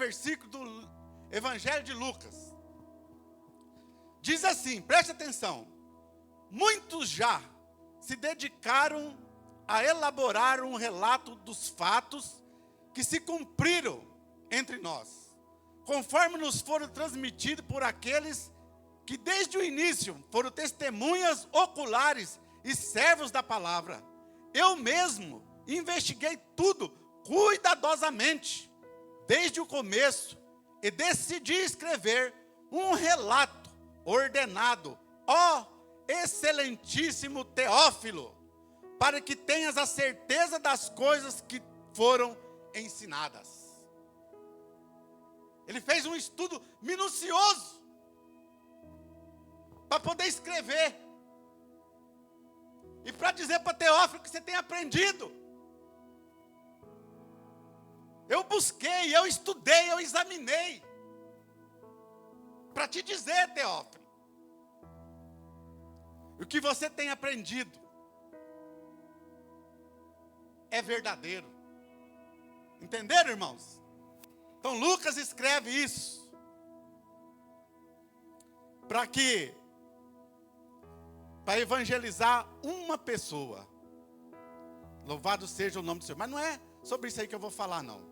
versículo do Evangelho de Lucas. Diz assim, preste atenção. Muitos já se dedicaram a elaborar um relato dos fatos que se cumpriram entre nós, conforme nos foram transmitidos por aqueles que desde o início foram testemunhas oculares e servos da palavra. Eu mesmo investiguei tudo cuidadosamente, desde o começo, e decidi escrever um relato ordenado, ó excelentíssimo Teófilo, para que tenhas a certeza das coisas que foram ensinadas. Ele fez um estudo minucioso para poder escrever e para dizer para Teófilo que você tem aprendido. Eu busquei, eu estudei, eu examinei para te dizer, Teófilo, o que você tem aprendido é verdadeiro. Entenderam, irmãos? Então Lucas escreve isso para evangelizar uma pessoa. Louvado seja o nome do Senhor. Mas não é sobre isso aí que eu vou falar, não.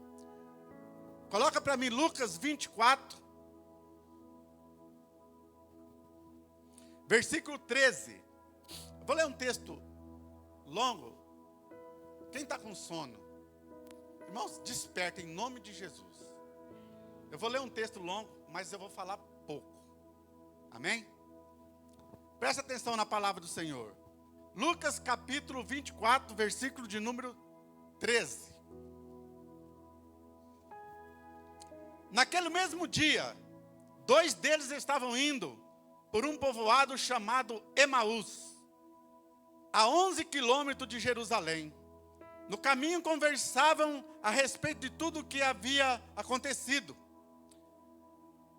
Coloca para mim Lucas 24, versículo 13. Eu vou ler um texto longo. Quem está com sono? Irmãos, desperta em nome de Jesus. Eu vou ler um texto longo, mas eu vou falar pouco. Amém? Presta atenção na palavra do Senhor. Lucas capítulo 24, versículo de número 13. Naquele mesmo dia, 2 deles estavam indo por um povoado chamado Emaús, a 11 quilômetros de Jerusalém. No caminho conversavam a respeito de tudo o que havia acontecido.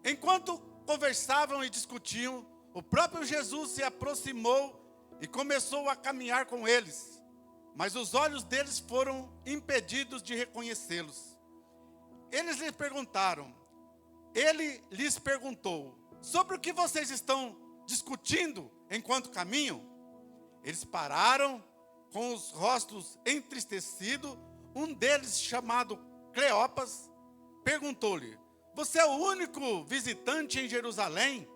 Enquanto conversavam e discutiam, o próprio Jesus se aproximou e começou a caminhar com eles. Mas os olhos deles foram impedidos de reconhecê-los. Ele lhes perguntou, sobre o que vocês estão discutindo enquanto caminham? Eles pararam com os rostos entristecidos. Um deles, chamado Cleopas, perguntou-lhe, você é o único visitante em Jerusalém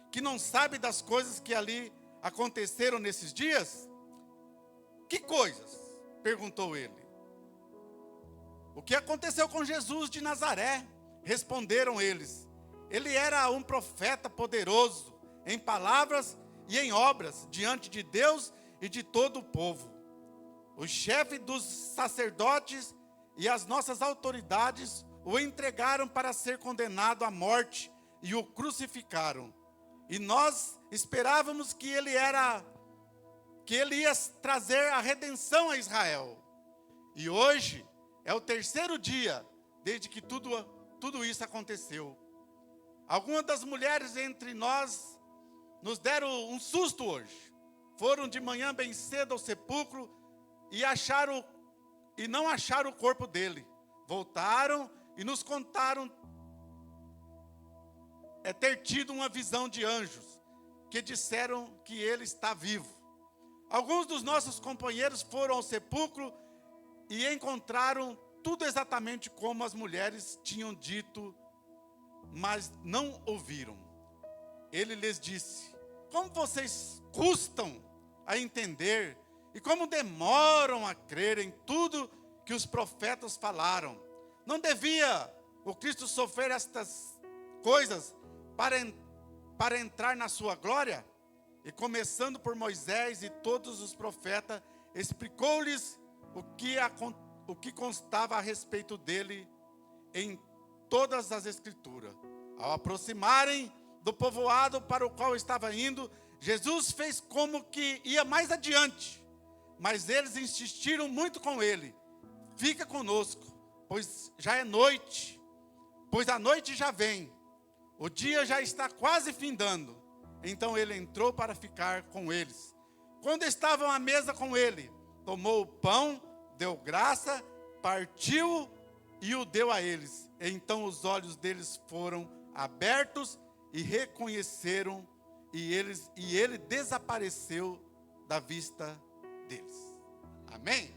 que não sabe das coisas que ali aconteceram nesses dias? Que coisas? Perguntou ele. O que aconteceu com Jesus de Nazaré? Responderam eles. Ele era um profeta poderoso em palavras e em obras diante de Deus e de todo o povo. O chefe dos sacerdotes e as nossas autoridades o entregaram para ser condenado à morte e o crucificaram. E nós esperávamos que ele ia trazer a redenção a Israel. E hoje é o 3º dia desde que tudo isso aconteceu. Algumas das mulheres entre nós nos deram um susto hoje. Foram de manhã bem cedo ao sepulcro e não acharam o corpo dele. Voltaram e nos contaram ter tido uma visão de anjos que disseram que ele está vivo. Alguns dos nossos companheiros foram ao sepulcro e encontraram tudo exatamente como as mulheres tinham dito, mas não ouviram. Ele lhes disse, como vocês custam a entender e como demoram a crer em tudo que os profetas falaram. Não devia o Cristo sofrer estas coisas para entrar na sua glória? E começando por Moisés e todos os profetas, explicou-lhes o que constava a respeito dele em todas as escrituras. Ao aproximarem do povoado para o qual estava indo, Jesus fez como que ia mais adiante, mas eles insistiram muito com ele. Fica conosco, pois já é noite, pois a noite já vem. O dia já está quase findando. Então ele entrou para ficar com eles. Quando estavam à mesa com ele, tomou o pão, deu graça, partiu e o deu a eles. Então os olhos deles foram abertos e reconheceram, e ele desapareceu da vista deles. Amém?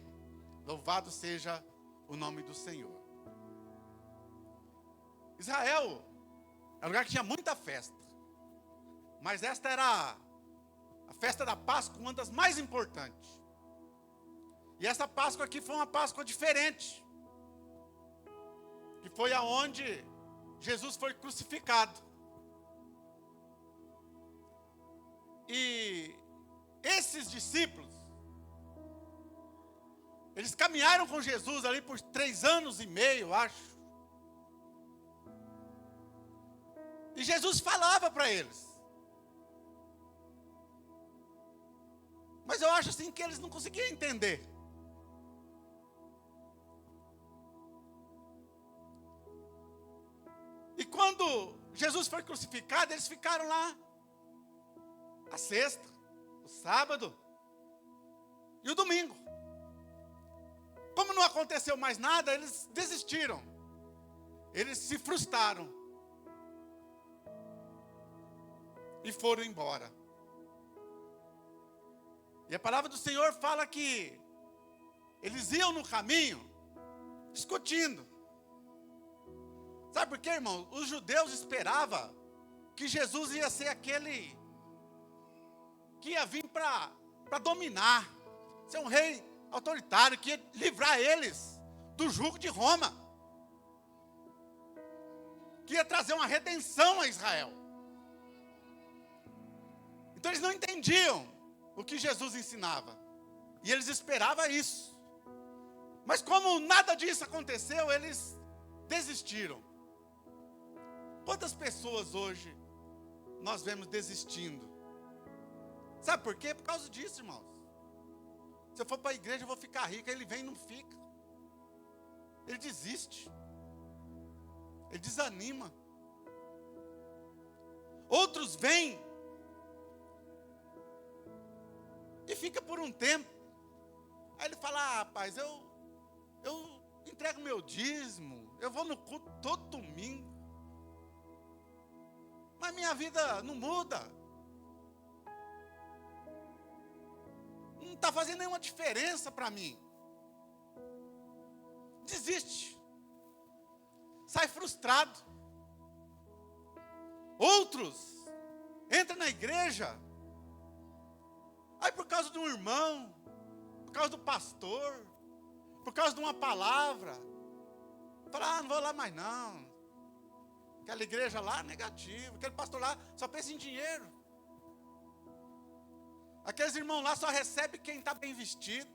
Louvado seja o nome do Senhor. Israel é um lugar que tinha muita festa, mas esta era a festa da Páscoa, uma das mais importantes. E essa Páscoa aqui foi uma Páscoa diferente, que foi aonde Jesus foi crucificado. E esses discípulos, eles caminharam com Jesus ali por 3 anos e meio, eu acho. E Jesus falava para eles. Mas eu acho assim que eles não conseguiam entender. E quando Jesus foi crucificado, eles ficaram lá a sexta, o sábado e o domingo. Como não aconteceu mais nada, eles desistiram. Eles se frustraram e foram embora. E a palavra do Senhor fala que eles iam no caminho discutindo. Sabe por quê, irmão? Os judeus esperavam que Jesus ia ser aquele que ia vir para dominar, ser um rei autoritário, que ia livrar eles do jugo de Roma, que ia trazer uma redenção a Israel. Então eles não entendiam o que Jesus ensinava, e eles esperavam isso. Mas como nada disso aconteceu, eles desistiram. Quantas pessoas hoje nós vemos desistindo? Sabe por quê? Por causa disso, irmãos. Se eu for para a igreja, eu vou ficar rico. Ele vem e não fica. Ele desiste. Ele desanima. Outros vêm e fica por um tempo. Aí ele fala: rapaz, eu entrego meu dízimo, eu vou no culto todo domingo, mas minha vida não muda. Não está fazendo nenhuma diferença para mim. Desiste. Sai frustrado. Outros entram na igreja, aí por causa de um irmão, por causa do pastor, por causa de uma palavra, fala: não vou lá mais não. Aquela igreja lá, negativo. Aquele pastor lá só pensa em dinheiro. Aqueles irmãos lá só recebem quem está bem vestido.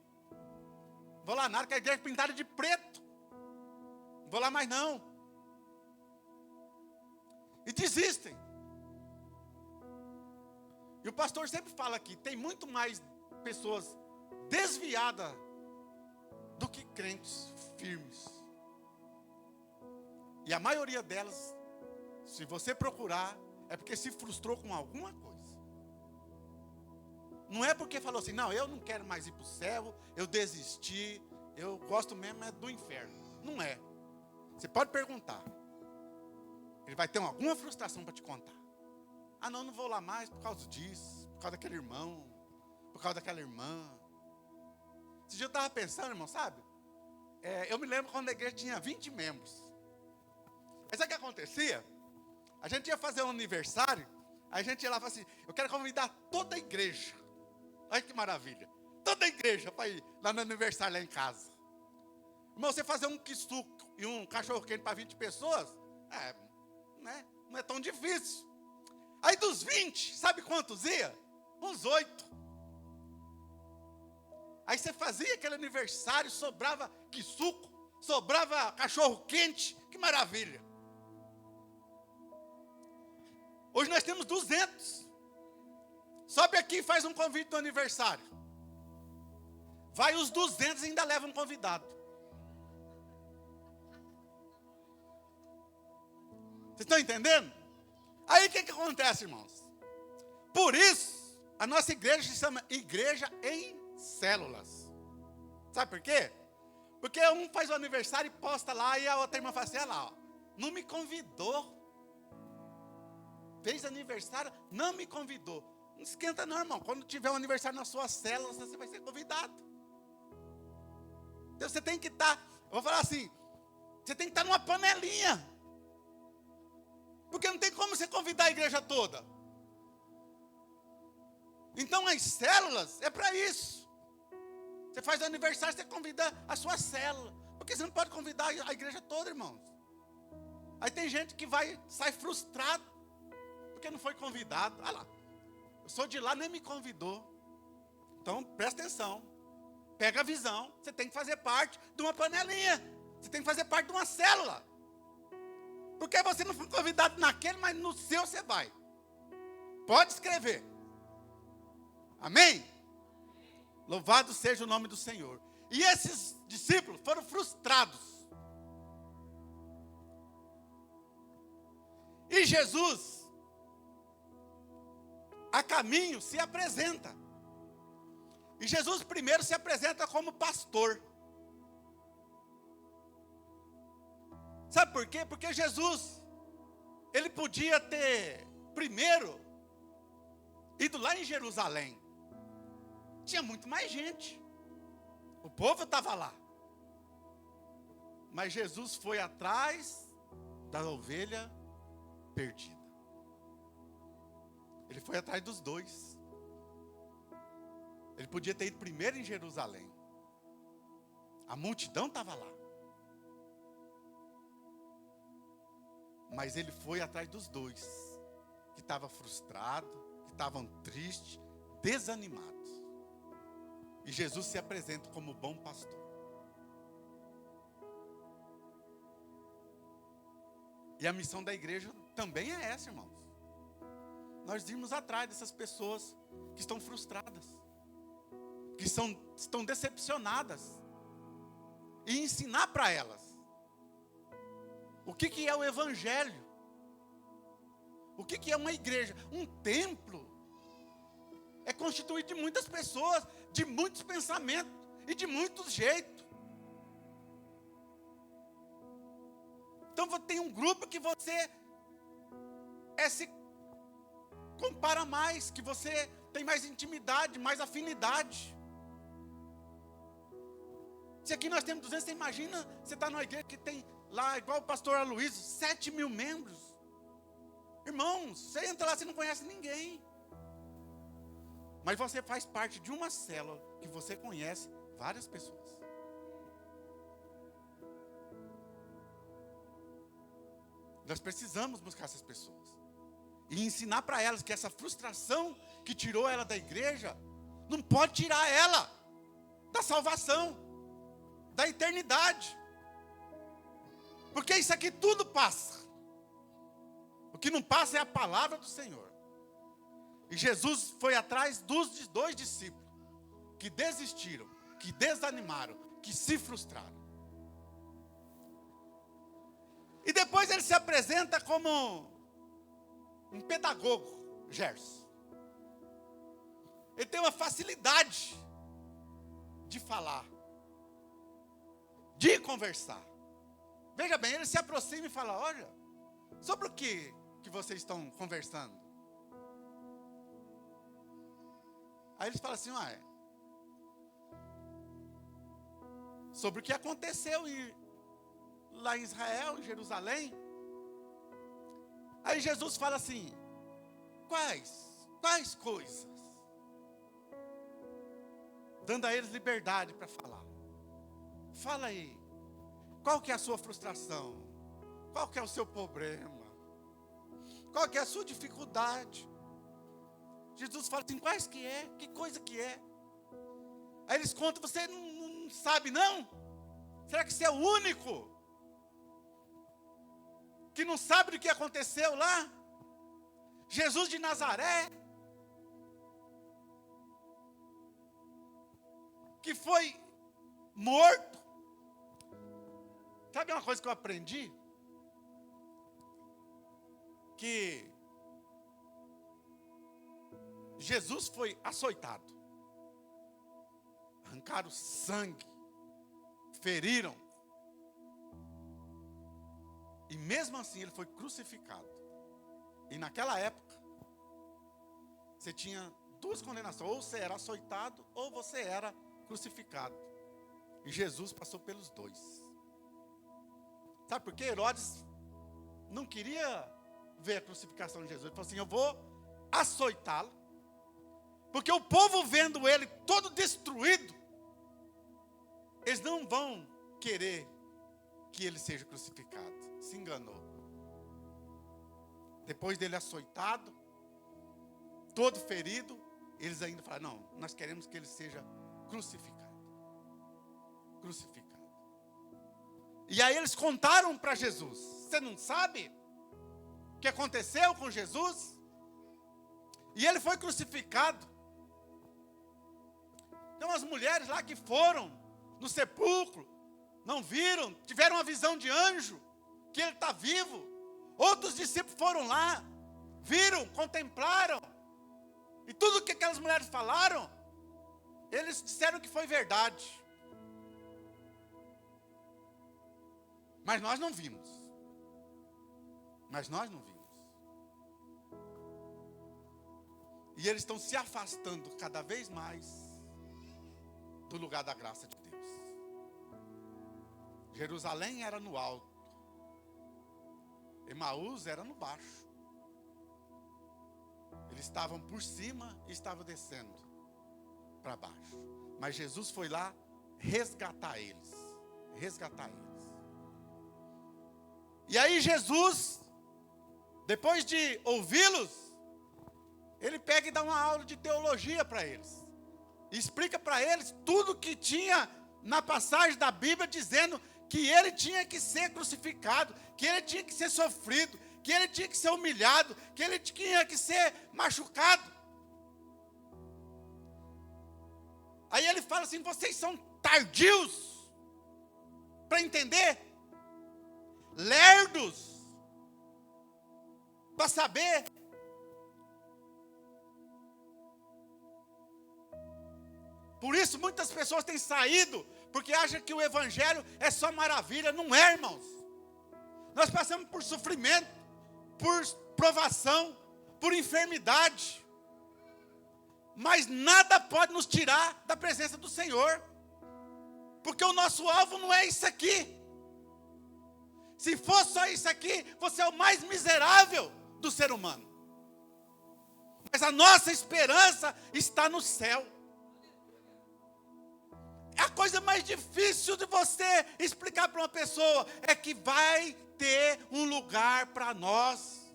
Vou lá nada, que a igreja é pintada de preto. Não vou lá mais não. E desistem. E o pastor sempre fala aqui, tem muito mais pessoas desviadas do que crentes firmes. E a maioria delas, se você procurar, é porque se frustrou com alguma coisa. Não é porque falou assim: não, eu não quero mais ir para o céu, eu desisti, eu gosto mesmo é do inferno. Não é. Você pode perguntar. Ele vai ter alguma frustração para te contar. Ah, não vou lá mais por causa disso, por causa daquele irmão, por causa daquela irmã. Esse dia eu estava pensando, irmão, sabe? Eu me lembro quando a igreja tinha 20 membros. Mas sabe o que acontecia? A gente ia fazer um aniversário, a gente ia lá e falava assim: eu quero convidar toda a igreja. Olha que maravilha. Toda a igreja para ir lá no aniversário lá em casa. Irmão, você fazer um quissuco e um cachorro quente para 20 pessoas, né? Não é tão difícil. Aí dos 20, sabe quantos ia? Uns 8. Aí você fazia aquele aniversário, sobrava quissuco, sobrava cachorro quente, que maravilha. Hoje nós temos 200. Sobe aqui e faz um convite do aniversário. Vai os 200 e ainda leva um convidado. Vocês estão entendendo? Aí o que acontece, irmãos? Por isso, a nossa igreja se chama Igreja em Células. Sabe por quê? Porque um faz o aniversário e posta lá, e a outra irmã fala assim: olha lá, ó, Não me convidou. Fez aniversário, não me convidou. Não esquenta não, irmão. Quando tiver um aniversário na sua célula, você vai ser convidado. Então você tem que estar, eu vou falar assim, você tem que estar numa panelinha. Porque não tem como você convidar a igreja toda. Então as células é para isso. Você faz aniversário, você convida a sua célula. Porque você não pode convidar a igreja toda, irmãos. Aí tem gente que sai frustrado, porque não foi convidado. Olha lá, eu sou de lá, nem me convidou. Então presta atenção. Pega a visão, você tem que fazer parte de uma panelinha. Você tem que fazer parte de uma célula. Porque você não foi convidado naquele, mas no seu você vai. Pode escrever. Amém? Louvado seja o nome do Senhor. E esses discípulos foram frustrados. E Jesus, a caminho, se apresenta. E Jesus primeiro se apresenta como pastor. Sabe por quê? Porque Jesus, ele podia ter primeiro ido lá em Jerusalém. Tinha muito mais gente. O povo estava lá. Mas Jesus foi atrás da ovelha perdida. Ele foi atrás dos dois. Ele podia ter ido primeiro em Jerusalém. A multidão estava lá. Mas ele foi atrás dos dois, que estavam frustrados, que estavam tristes, desanimados. E Jesus se apresenta como bom pastor. E a missão da igreja também é essa, irmãos. Nós irmos atrás dessas pessoas que estão frustradas, que estão decepcionadas, e ensinar para elas o que é o evangelho, o que é uma igreja. Um templo é constituído de muitas pessoas, de muitos pensamentos e de muitos jeitos. Então tem um grupo que você se compara mais, que você tem mais intimidade, mais afinidade. Se aqui nós temos 200, você imagina, você está numa igreja que tem lá, igual o pastor Aloysio, 7.000 membros. Irmãos, você entra lá, você não conhece ninguém. Mas você faz parte de uma célula que você conhece várias pessoas. Nós precisamos buscar essas pessoas. E ensinar para elas que essa frustração que tirou ela da igreja, não pode tirar ela da salvação, da eternidade. Porque isso aqui tudo passa. O que não passa é a palavra do Senhor. E Jesus foi atrás dos dois discípulos que desistiram, que desanimaram, que se frustraram. E depois ele se apresenta como um pedagogo, Gerson. Ele tem uma facilidade de falar, de conversar. Veja bem, ele se aproxima e fala: olha, sobre o que vocês estão conversando? Aí eles falam assim: sobre o que aconteceu lá em Israel, em Jerusalém. Aí Jesus fala assim: quais coisas? Dando a eles liberdade para falar. Fala aí, qual que é a sua frustração? Qual que é o seu problema? Qual que é a sua dificuldade? Jesus fala assim: quais que é? Que coisa que é? Aí eles contam: você não sabe não? Será que você é o único que não sabe do que aconteceu lá? Jesus de Nazaré, que foi morto. Sabe uma coisa que eu aprendi? Que Jesus foi açoitado, arrancaram sangue, feriram. E mesmo assim ele foi crucificado. E naquela época, você tinha duas condenações. Ou você era açoitado, ou você era crucificado. E Jesus passou pelos dois. Sabe por quê? Herodes não queria ver a crucificação de Jesus. Ele falou assim, eu vou açoitá-lo. Porque o povo vendo ele todo destruído, eles não vão querer que ele seja crucificado. Se enganou. Depois dele açoitado, todo ferido, eles ainda falaram, não, nós queremos que ele seja crucificado. Crucificado. E aí eles contaram para Jesus, você não sabe o que aconteceu com Jesus? E ele foi crucificado. Então as mulheres lá que foram no sepulcro, não viram, tiveram uma visão de anjo, que ele está vivo. Outros discípulos foram lá, viram, contemplaram. E tudo que aquelas mulheres falaram, eles disseram que foi verdade. Mas nós não vimos. Mas nós não vimos. E eles estão se afastando cada vez mais do lugar da graça de Deus. Jerusalém era no alto. Emaús era no baixo. Eles estavam por cima e estavam descendo para baixo. Mas Jesus foi lá resgatar eles. Resgatar eles. E aí Jesus, depois de ouvi-los, ele pega e dá uma aula de teologia para eles. E explica para eles tudo que tinha na passagem da Bíblia dizendo que ele tinha que ser crucificado, que ele tinha que ser sofrido, que ele tinha que ser humilhado, que ele tinha que ser machucado. Aí ele fala assim, vocês são tardios para entender, lerdos para saber. Por isso muitas pessoas têm saído, porque acham que o evangelho é só maravilha. Não é, irmãos. Nós passamos por sofrimento, por provação, por enfermidade. Mas nada pode nos tirar da presença do Senhor. Porque o nosso alvo não é isso aqui. Se for só isso aqui, você é o mais miserável do ser humano. Mas a nossa esperança está no céu. A coisa mais difícil de você explicar para uma pessoa é que vai ter um lugar para nós.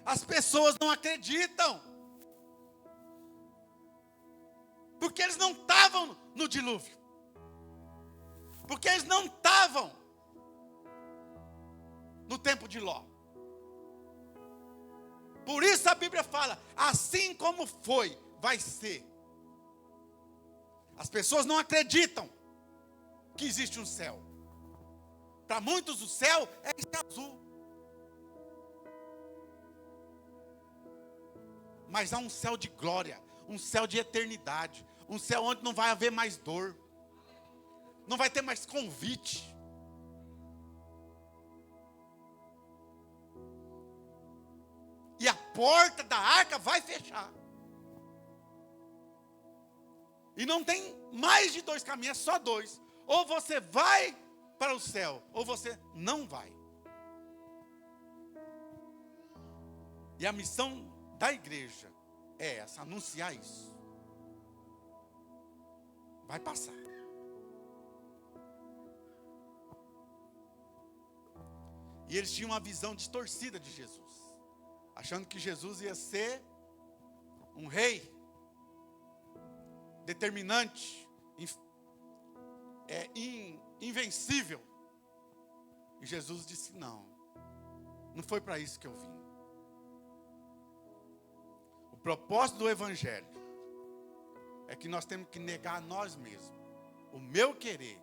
As pessoas não acreditam. Porque eles não estavam no dilúvio. Porque eles não estavam no tempo de Ló. Por isso a Bíblia fala, assim como foi, vai ser. As pessoas não acreditam que existe um céu. Para muitos o céu é esse azul. Mas há um céu de glória, um céu de eternidade, um céu onde não vai haver mais dor, não vai ter mais convite. E a porta da arca vai fechar. E não tem mais de dois caminhos, é só dois. Ou você vai para o céu, ou você não vai. E a missão da igreja é essa, anunciar isso. Vai passar. E eles tinham uma visão distorcida de Jesus, achando que Jesus ia ser um rei determinante, invencível. E Jesus disse, não foi para isso que eu vim. O propósito do evangelho é que nós temos que negar a nós mesmos. O meu querer,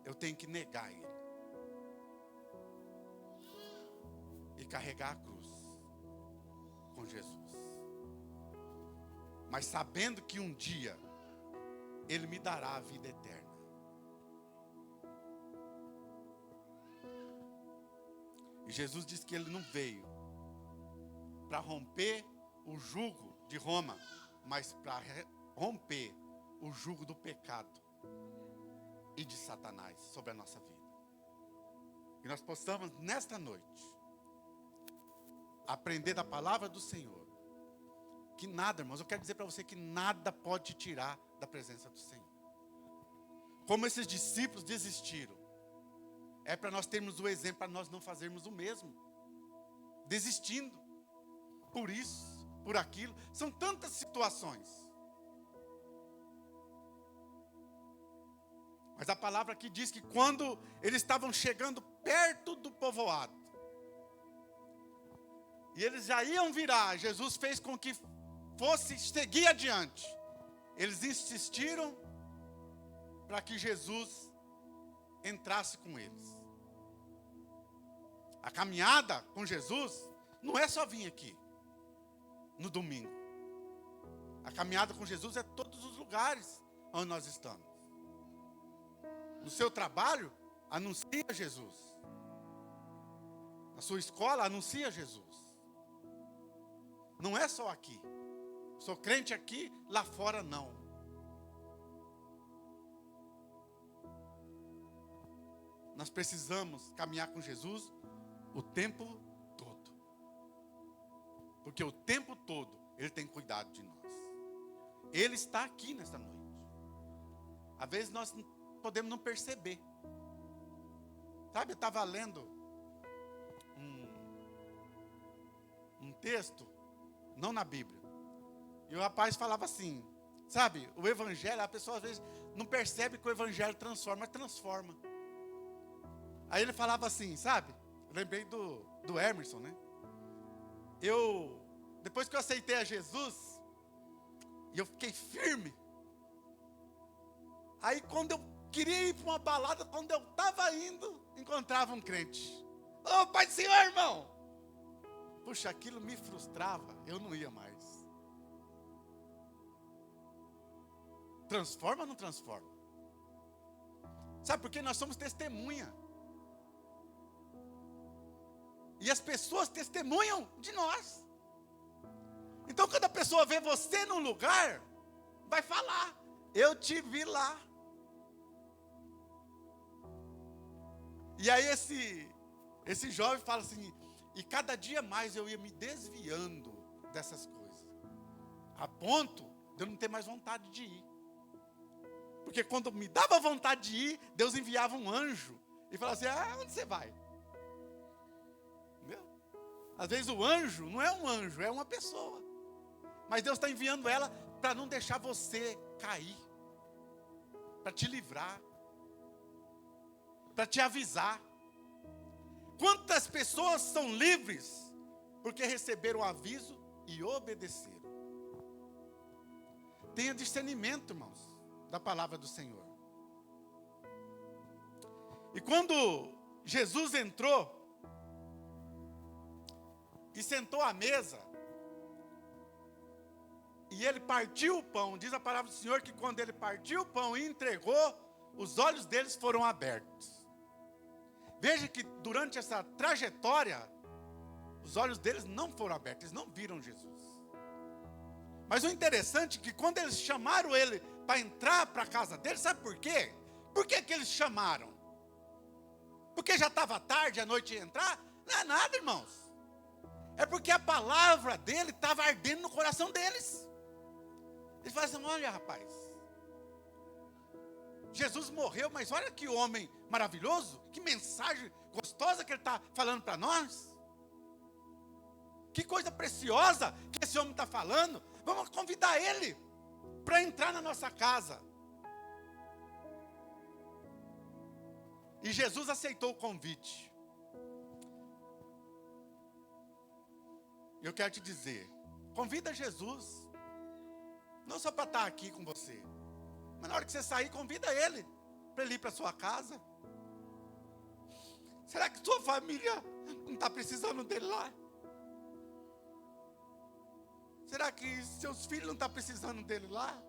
eu tenho que negar ele. E carregar a cruz com Jesus. Mas sabendo que um dia Ele me dará a vida eterna. E Jesus disse que ele não veio para romper o jugo de Roma, mas para romper o jugo do pecado e de Satanás sobre a nossa vida. Que nós possamos, nesta noite, aprender da palavra do Senhor. Que nada, irmãos, eu quero dizer para você que nada pode te tirar da presença do Senhor. Como esses discípulos desistiram, é para nós termos o exemplo, para nós não fazermos o mesmo. Desistindo. Por isso, por aquilo. São tantas situações. Mas a palavra aqui diz que quando eles estavam chegando perto do povoado, e eles já iam virar, Jesus fez com que fosse seguir adiante. Eles insistiram para que Jesus entrasse com eles. A caminhada com Jesus não é só vir aqui no domingo. A caminhada com Jesus é todos os lugares onde nós estamos. No seu trabalho, anuncia Jesus. Na sua escola, anuncia Jesus. Não é só aqui. Sou crente aqui, lá fora não. Nós precisamos caminhar com Jesus o tempo todo. Porque o tempo todo Ele tem cuidado de nós. Ele está aqui nesta noite. Às vezes nós podemos não perceber. Sabe, eu estava lendo um texto, não na Bíblia. E o rapaz falava assim, sabe, o evangelho, a pessoa às vezes não percebe que o evangelho transforma, mas transforma. Aí ele falava assim, sabe, eu lembrei do Emerson, né? Depois que eu aceitei a Jesus, e eu fiquei firme, aí quando eu queria ir para uma balada, quando eu estava indo, encontrava um crente. Ô, Pai do Senhor, irmão! Puxa, aquilo me frustrava, eu não ia mais. Transforma ou não transforma? Sabe por quê? Nós somos testemunha. E as pessoas testemunham de nós. Então, quando a pessoa vê você num lugar, vai falar, eu te vi lá. E aí esse jovem fala assim, e cada dia mais eu ia me desviando dessas coisas. A ponto de eu não ter mais vontade de ir. Porque quando me dava vontade de ir, Deus enviava um anjo e falava assim, onde você vai? Entendeu? Às vezes o anjo não é um anjo, é uma pessoa. Mas Deus está enviando ela para não deixar você cair. Para te livrar. Para te avisar. Quantas pessoas são livres porque receberam o aviso e obedeceram? Tenha discernimento, irmãos, da palavra do Senhor. E quando Jesus entrou e sentou à mesa, e ele partiu o pão, diz a palavra do Senhor que quando ele partiu o pão e entregou, os olhos deles foram abertos. Veja que durante essa trajetória, os olhos deles não foram abertos, eles não viram Jesus. Mas o interessante é que quando eles chamaram ele para entrar para a casa dele, sabe por quê? Por que eles chamaram? Porque já estava tarde, a noite ia entrar? Não é nada, irmãos. É porque a palavra dele estava ardendo no coração deles. Eles falaram assim, olha rapaz, Jesus morreu, mas olha que homem maravilhoso, que mensagem gostosa que ele está falando para nós. Que coisa preciosa que esse homem está falando. Vamos convidar ele para entrar na nossa casa. E Jesus aceitou o convite. Eu quero te dizer, convida Jesus. Não só para estar aqui com você, mas na hora que você sair, convida ele para ele ir para sua casa. Será que sua família não está precisando dele lá? Será que seus filhos não estão precisando dele lá?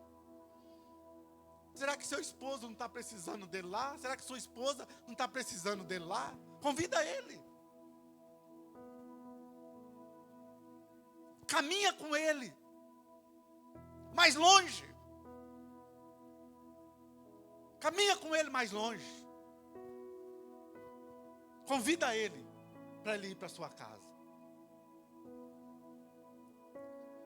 Será que seu esposo não está precisando dele lá? Será que sua esposa não está precisando dele lá? Convida ele. caminha com Ele mais longe. Caminha com Ele mais longe. Convida Ele para Ele ir para a sua casa.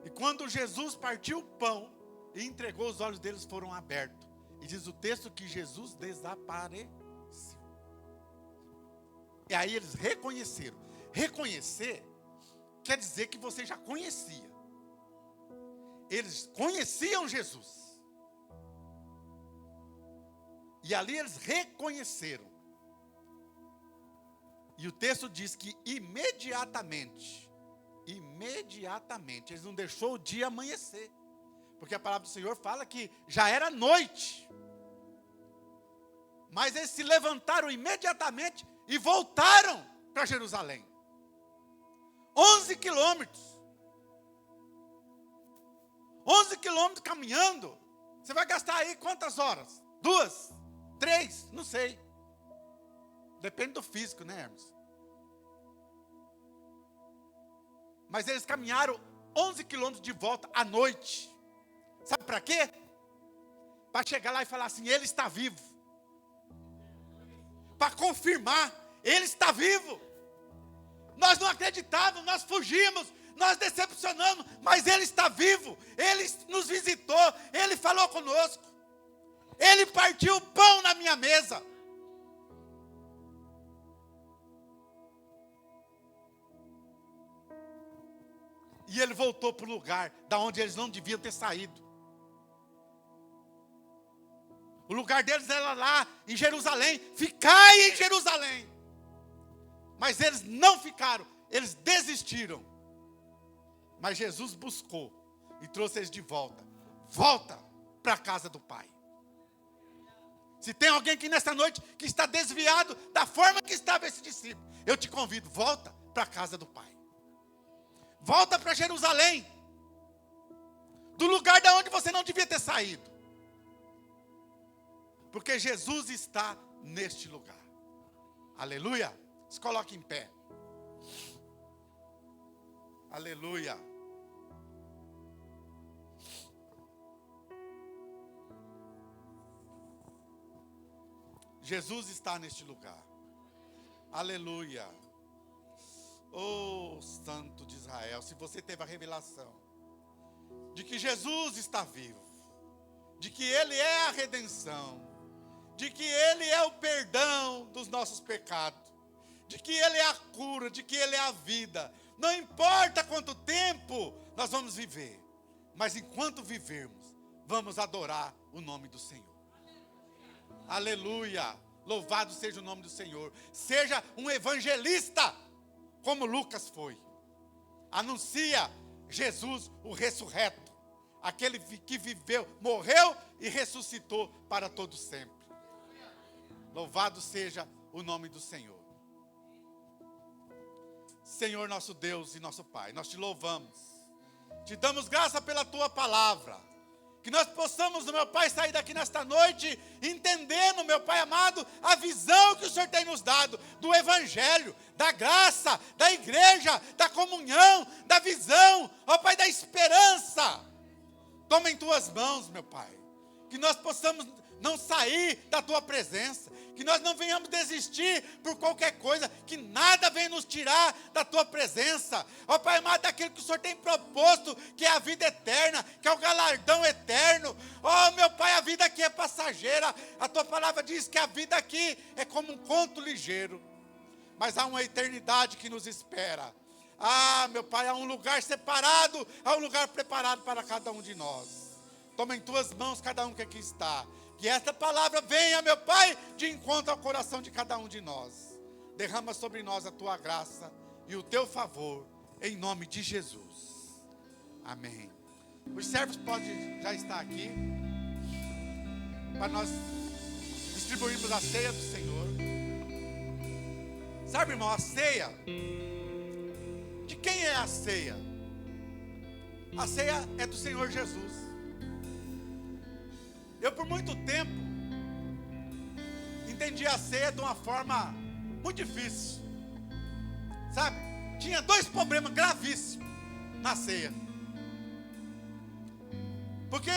E quando Jesus partiu o pão e entregou, os olhos deles foram abertos. E diz o texto que Jesus desapareceu. E aí eles reconheceram. Reconhecer quer dizer que você já conhecia. Eles conheciam Jesus. E ali eles reconheceram. E o texto diz que imediatamente, eles não deixou o dia amanhecer. Porque a palavra do Senhor fala que já era noite. Mas eles se levantaram imediatamente e voltaram para Jerusalém. 11 quilômetros. 11 quilômetros caminhando. Você vai gastar aí quantas horas? 2? 3? Não sei. Depende do físico, né, Hermes? Mas eles caminharam 11 quilômetros de volta à noite. Sabe para quê? Para chegar lá e falar assim, Ele está vivo. Para confirmar, Ele está vivo. Nós não acreditávamos, nós fugimos, nós decepcionamos, mas Ele está vivo. Ele nos visitou, Ele falou conosco. Ele partiu o pão na minha mesa. E Ele voltou para o lugar da onde eles não deviam ter saído. O lugar deles era lá em Jerusalém. Ficai em Jerusalém. Mas eles não ficaram. Eles desistiram. Mas Jesus buscou e trouxe eles de volta. Volta para a casa do Pai. Se tem alguém aqui nesta noite que está desviado da forma que estava esse discípulo, eu te convido, volta para a casa do Pai. Volta para Jerusalém. Do lugar da onde você não devia ter saído. Porque Jesus está neste lugar. Aleluia. Se coloque em pé. Aleluia. Jesus está neste lugar. Aleluia. Oh, Santo de Israel, se você teve a revelação de que Jesus está vivo, de que Ele é a redenção, de que Ele é o perdão dos nossos pecados, de que Ele é a cura, de que Ele é a vida. Não importa quanto tempo nós vamos viver, mas enquanto vivermos, vamos adorar o nome do Senhor. Aleluia, louvado seja o nome do Senhor. Seja um evangelista, como Lucas foi. Anuncia Jesus, o ressurreto, aquele que viveu, morreu e ressuscitou para todo sempre. Louvado seja o nome do Senhor. Senhor nosso Deus e nosso Pai, nós te louvamos, te damos graça pela tua palavra, que nós possamos, meu Pai, sair daqui nesta noite, entendendo, meu Pai amado, a visão que o Senhor tem nos dado, do Evangelho, da graça, da igreja, da comunhão, da visão, ó Pai, da esperança. Toma em tuas mãos, meu Pai, que nós possamos não sair da tua presença, que nós não venhamos desistir por qualquer coisa, que nada venha nos tirar da tua presença, ó Pai amado, daquilo que o Senhor tem proposto, que é a vida eterna, que é o galardão eterno. Ó meu Pai, a vida aqui é passageira, a tua palavra diz que a vida aqui é como um conto ligeiro, mas há uma eternidade que nos espera. Ah, meu Pai, há um lugar separado, há um lugar preparado para cada um de nós. Toma em tuas mãos cada um que aqui está. Que esta palavra venha, meu Pai, de encontro ao coração de cada um de nós. Derrama sobre nós a tua graça e o teu favor, em nome de Jesus. Amém. Os servos podem já estar aqui, para nós distribuirmos a ceia do Senhor. Sabe, irmão, a ceia, de quem é a ceia? A ceia é do Senhor Jesus. Eu, por muito tempo, entendi a ceia de uma forma muito difícil. Sabe? Tinha dois problemas gravíssimos na ceia. Porque